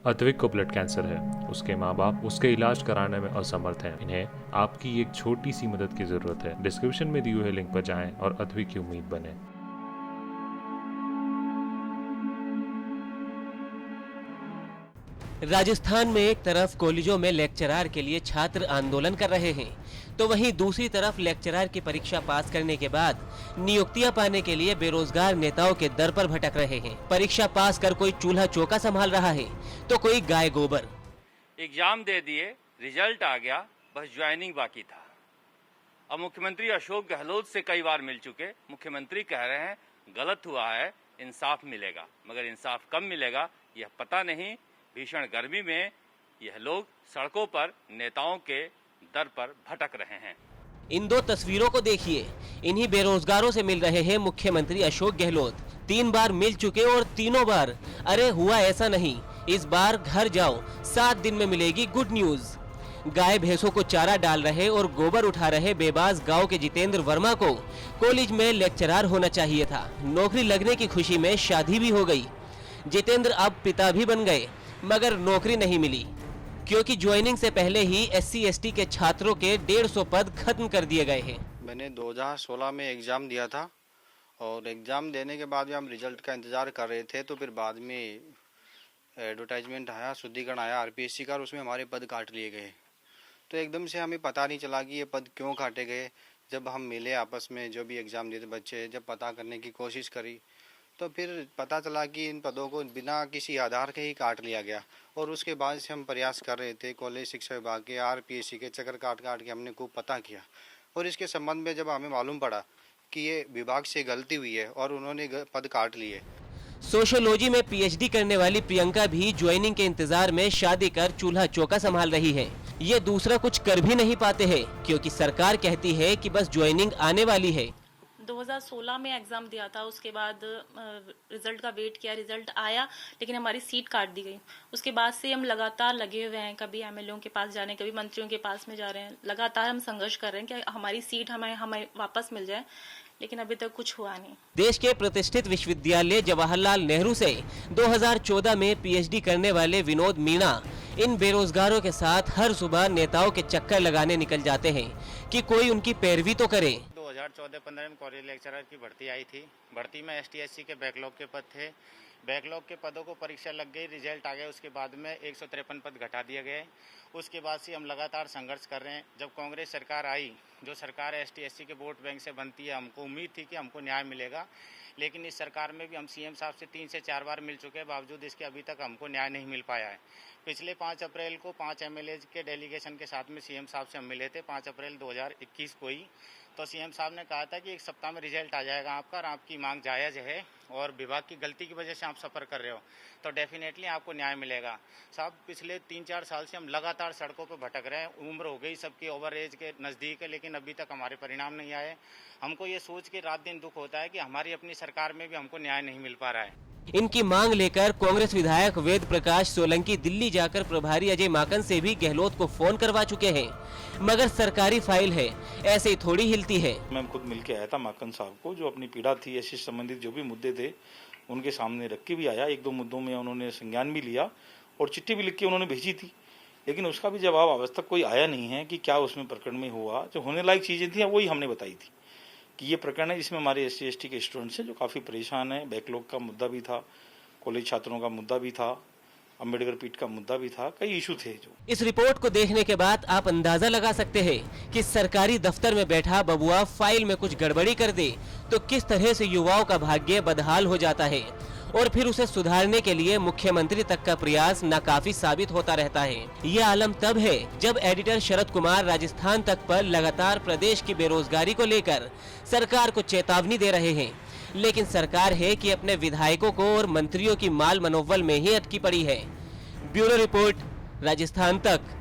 अद्विक को blood cancer है। उसके माँ बाप उसके इलाज कराने में असमर्थ हैं। इन्हें आपकी एक छोटी सी मदद की जरूरत है। डिस्क्रिप्शन में दिए हुए लिंक पर जाएं और अद्विक की उम्मीद बने। राजस्थान में एक तरफ कॉलेजों में लेक्चरार के लिए छात्र आंदोलन कर रहे हैं, तो वहीं दूसरी तरफ लेक्चरार की परीक्षा पास करने के बाद नियुक्तियां पाने के लिए बेरोजगार नेताओं के दर पर भटक रहे हैं। परीक्षा पास कर कोई चूल्हा चौका संभाल रहा है तो कोई गाय गोबर। एग्जाम दे दिए, रिजल्ट आ गया, बस ज्वाइनिंग बाकी था। अब मुख्यमंत्री अशोक गहलोत से कई बार मिल चुके, मुख्यमंत्री कह रहे हैं गलत हुआ है, इंसाफ मिलेगा, मगर इंसाफ कब मिलेगा यह पता नहीं। भीषण गर्मी में यह लोग सड़कों पर नेताओं के दर पर भटक रहे हैं। इन दो तस्वीरों को देखिए, इन्हीं बेरोजगारों से मिल रहे हैं मुख्यमंत्री अशोक गहलोत। 3 बार मिल चुके और तीनों बार अरे हुआ ऐसा नहीं, इस बार घर जाओ, 7 दिन में मिलेगी गुड न्यूज। गाय भैंसों को चारा डाल रहे और गोबर उठा रहे बेबाज गांव के जितेंद्र वर्मा को कॉलेज में लेक्चरार होना चाहिए था। नौकरी लगने की खुशी में शादी भी हो गई। जितेंद्र अब पिता भी बन गए, मगर नौकरी नहीं मिली क्योंकि ज्वाइनिंग से पहले ही SC/ST के छात्रों के 150 पद खत्म कर दिए गए हैं। मैंने 2016 में एग्ज़ाम दिया था और एग्ज़ाम देने के बाद हम रिजल्ट का इंतज़ार कर रहे थे, तो फिर बाद में एडवर्टाइजमेंट आया, शुद्धिकरण आया RPSC का, और उसमें हमारे पद काट लिए गए। तो एकदम से हमें पता नहीं चला कि ये पद क्यों काटे गए। जब हम मिले आपस में, जो भी एग्ज़ाम देते बच्चे, जब पता करने की कोशिश करी तो फिर पता चला कि इन पदों को बिना किसी आधार के ही काट लिया गया। और उसके बाद से हम प्रयास कर रहे थे, कॉलेज शिक्षा विभाग के RPSC के चक्कर काट के हमने खूब पता किया, और इसके संबंध में जब हमें मालूम पड़ा कि ये विभाग से गलती हुई है और उन्होंने पद काट लिए। सोशियोलॉजी में PhD करने वाली प्रियंका भी ज्वाइनिंग के इंतजार में शादी कर चूल्हा चौका संभाल रही है। ये दूसरा कुछ कर भी नहीं पाते हैं क्योंकि सरकार कहती है कि बस ज्वाइनिंग आने वाली है। 2016 में एग्ज़ाम दिया था, उसके बाद रिज़ल्ट का वेट किया, रिज़ल्ट आया लेकिन हमारी सीट काट दी गई। उसके बाद से हम लगातार लगे हुए हैं, कभी MLA के पास जाने, कभी मंत्रियों के पास में जा रहे हैं। लगातार हम संघर्ष कर रहे हैं कि हमारी सीट हमें वापस मिल जाए, लेकिन अभी तक कुछ हुआ नहीं। देश के प्रतिष्ठित विश्वविद्यालय जवाहरलाल नेहरू से 2014 में PhD करने वाले विनोद मीणा इन बेरोजगारों के साथ हर सुबह नेताओं के चक्कर लगाने निकल जाते हैं कि कोई उनकी पैरवी तो करे। 2014-15 में कॉलेज लेक्चरर की भर्ती आई थी। भर्ती में ST/SC के बैकलॉग के पद थे। बैकलॉग के पदों को परीक्षा लग गई, रिजल्ट आ गया, उसके बाद में 153 पद घटा दिए गए। उसके बाद से हम लगातार संघर्ष कर रहे हैं। जब कांग्रेस सरकार आई, जो सरकार ST/SC के वोट बैंक से बनती है, हमको उम्मीद थी कि हमको न्याय मिलेगा, लेकिन इस सरकार में भी हम CM साहब से 3 से 4 बार मिल चुके हैं, बावजूद इसके अभी तक हमको न्याय नहीं मिल पाया है। पिछले 5 अप्रैल को 5 MLA के डेलीगेशन के साथ में CM साहब से हम मिले थे, 5 अप्रैल 2021 को ही। तो CM साहब ने कहा था कि 1 सप्ताह में रिजल्ट आ जाएगा आपका, और आपकी मांग जायज़ है और विभाग की गलती की वजह से आप सफ़र कर रहे हो तो डेफिनेटली आपको न्याय मिलेगा। साहब, पिछले 3-4 साल से हम लगातार सड़कों पर भटक रहे हैं। उम्र हो गई सबकी, ओवर एज के नज़दीक है, लेकिन अभी तक हमारे परिणाम नहीं आए। हमको ये सोच के रात दिन दुख होता है कि हमारी अपनी सरकार में भी हमको न्याय नहीं मिल पा रहा है। इनकी मांग लेकर कांग्रेस विधायक वेद प्रकाश सोलंकी दिल्ली जाकर प्रभारी अजय माकन से भी गहलोत को फोन करवा चुके हैं, मगर सरकारी फाइल है, ऐसे ही थोड़ी हिलती है। मैं खुद मिलके आया था माकन साहब को, जो अपनी पीड़ा थी, ऐसे संबंधित जो भी मुद्दे थे उनके सामने रख के भी आया। 1-2 मुद्दों में उन्होंने संज्ञान भी लिया और चिट्ठी भी लिख के उन्होंने भेजी थी, लेकिन उसका भी जवाब आज तक कोई आया नहीं है कि क्या उसमें प्रकरण में हुआ। जो होने लायक चीज़ें थी वही हमने बताई थी कि ये प्रकरण है जिसमें हमारे SC/ST के स्टूडेंट्स हैं जो काफ़ी परेशान हैं। बैकलॉग का मुद्दा भी था, कॉलेज छात्रों का मुद्दा भी था, अम्बेडकर पीठ का मुद्दा भी था, कई इशू थे। जो इस रिपोर्ट को देखने के बाद आप अंदाजा लगा सकते हैं कि सरकारी दफ्तर में बैठा बबुआ फाइल में कुछ गड़बड़ी कर दे तो किस तरह से युवाओं का भाग्य बदहाल हो जाता है, और फिर उसे सुधारने के लिए मुख्यमंत्री तक का प्रयास नाकाफी साबित होता रहता है। ये आलम तब है जब एडिटर शरद कुमार राजस्थान तक पर लगातार प्रदेश की बेरोजगारी को लेकर सरकार को चेतावनी दे रहे हैं, लेकिन सरकार है कि अपने विधायकों को और मंत्रियों की माल मनोबल में ही अटकी पड़ी है। ब्यूरो रिपोर्ट, राजस्थान तक।